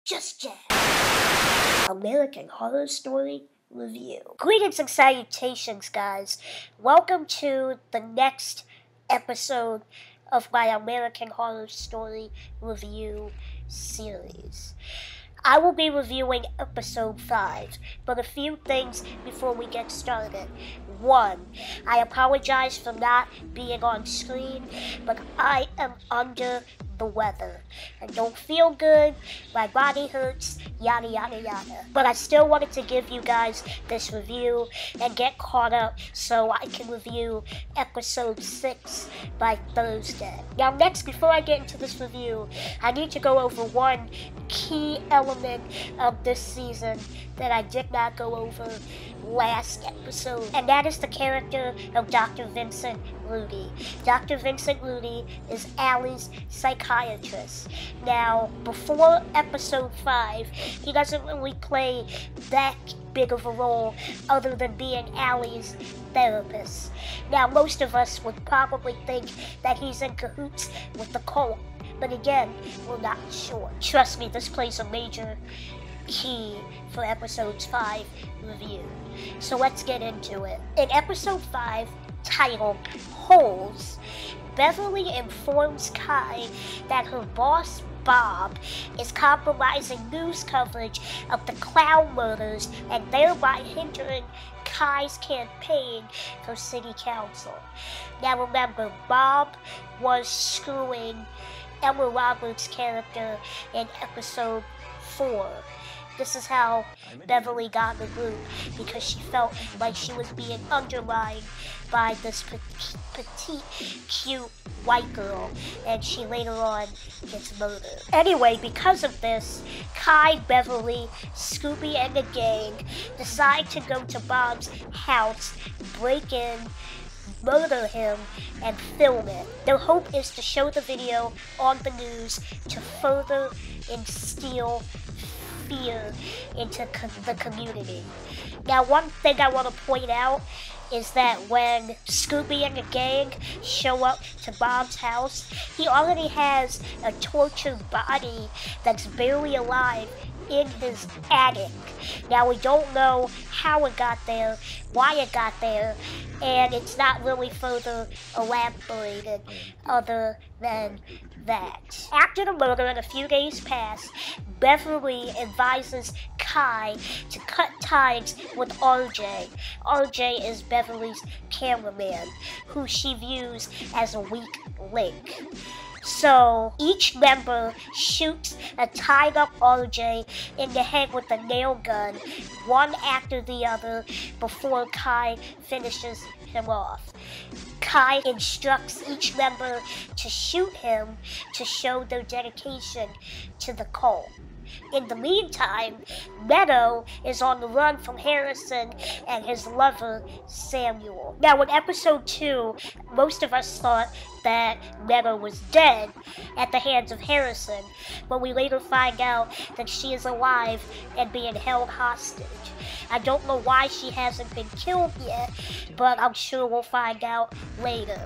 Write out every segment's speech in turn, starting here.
Just Jazz. American Horror Story Review. Greetings and salutations, guys. Welcome to the next episode of my American Horror Story Review series. I will be reviewing episode 5, but a few things before we get started. 1, I apologize for not being on screen, but I am under the weather. I don't feel good, my body hurts, yada yada yada. But I still wanted to give you guys this review and get caught up so I can review episode 6 by Thursday. Now next, before I get into this review, I need to go over one key element of this season that I did not go over last episode, and that is the character of Dr. Vincent Rudy. Dr. Vincent Rudy is Allie's psychiatrist. Now, before episode 5, he doesn't really play that big of a role other than being Allie's therapist. Now, most of us would probably think that he's in cahoots with the cult, but again, we're not sure. Trust me, this plays a major key for episode 5 review. So let's get into it. In episode 5, titled Holes, Beverly informs Kai that her boss Bob is compromising news coverage of the clown murders and thereby hindering Kai's campaign for city council. Now remember, Bob was screwing Emma Roberts' character in episode 4. This is how Beverly got in the group, because she felt like she was being undermined by this petite, cute white girl, and she later on gets murdered. Anyway, because of this, Kai, Beverly, Scooby, and the gang decide to go to Bob's house, break in, murder him, and film it. Their hope is to show the video on the news to further instill fear into the community. Now, one thing I want to point out is that when Scooby and the gang show up to Bob's house, he already has a tortured body that's barely alive in his attic. Now, we don't know how it got there, why it got there, and it's not really further elaborated other than that. After the murder and a few days pass, Beverly advises Kai to cut ties with RJ. RJ is Beverly's cameraman, who she views as a weak link. So each member shoots a tied up RJ in the head with a nail gun, one after the other, before Kai finishes him off. Kai instructs each member to shoot him to show their dedication to the cult. In the meantime, Meadow is on the run from Harrison and his lover, Samuel. Now, in episode 2, most of us thought that Meadow was dead at the hands of Harrison, but we later find out that she is alive and being held hostage. I don't know why she hasn't been killed yet, but I'm sure we'll find out later.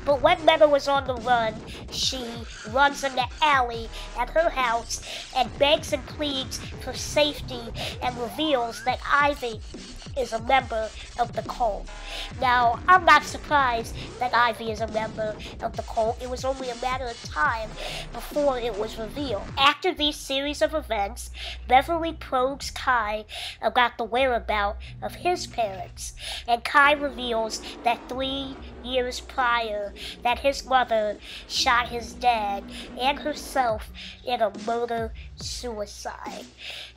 But when Meadow was on the run, she runs in the alley at her house and begs and pleads for safety and reveals that Ivy is a member of the cult. Now, I'm not surprised that Ivy is a member of the cult. It was only a matter of time before it was revealed. After these series of events, Beverly probes Kai about the whereabouts of his parents, and Kai reveals that 3 years prior, that his mother shot his dad and herself in a murder-suicide.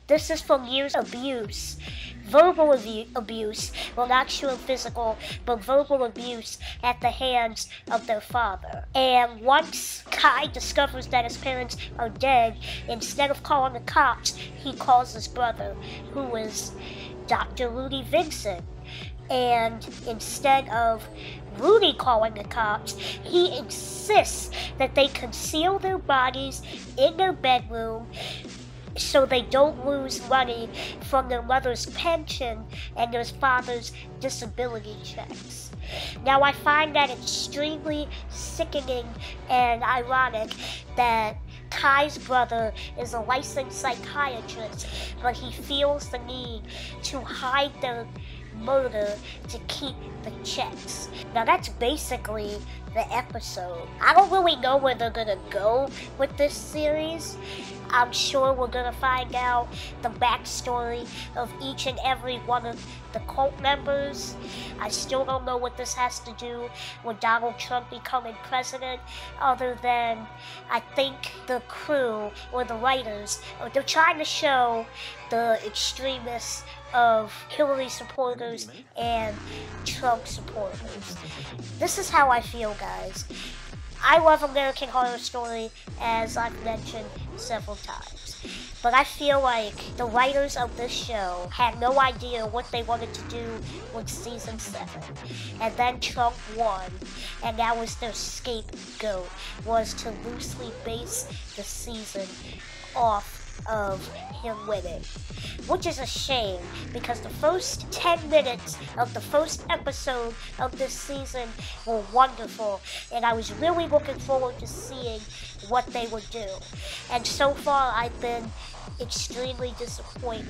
This is from years of abuse. Verbal abuse, well, not sure physical, but verbal abuse at the hands of their father. And once Kai discovers that his parents are dead, instead of calling the cops, he calls his brother, who is Dr. Rudy Vincent. And instead of Rudy calling the cops, he insists that they conceal their bodies in their bedroom so they don't lose money from their mother's pension and their father's disability checks. Now, I find that extremely sickening and ironic that Kai's brother is a licensed psychiatrist, but he feels the need to hide the murder to keep the checks. Now that's basically the episode. I don't really know where they're gonna go with this series. I'm sure we're gonna find out the backstory of each and every one of the cult members. I still don't know what this has to do with Donald Trump becoming president, other than I think the crew or the writers, they're trying to show the extremists of Hillary supporters and Trump supporters. This is how I feel, guys. I love American Horror Story, as I've mentioned several times. But I feel like the writers of this show had no idea what they wanted to do with season 7. And then Trump won, and that was their scapegoat, was to loosely base the season off of him winning, which is a shame, because the first 10 minutes of the first episode of this season were wonderful, and I was really looking forward to seeing what they would do. And so far I've been extremely disappointed.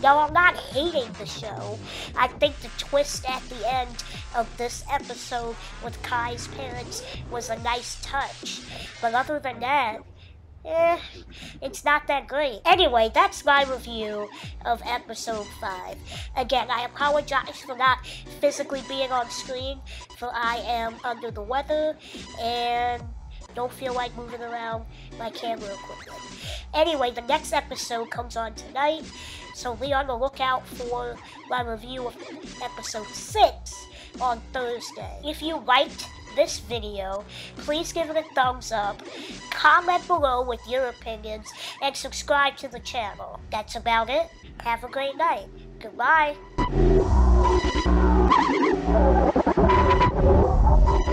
Now, I'm not hating the show. I think the twist at the end of this episode with Kai's parents was a nice touch, but other than that, it's not that great. Anyway, that's my review of episode 5. Again, I apologize for not physically being on screen, for I am under the weather and don't feel like moving around my camera equipment. Anyway, the next episode comes on tonight, so be on the lookout for my review of episode 6 on Thursday. If you liked this video, please give it a thumbs up, comment below with your opinions, and subscribe to the channel. That's about it. Have a great night. Goodbye.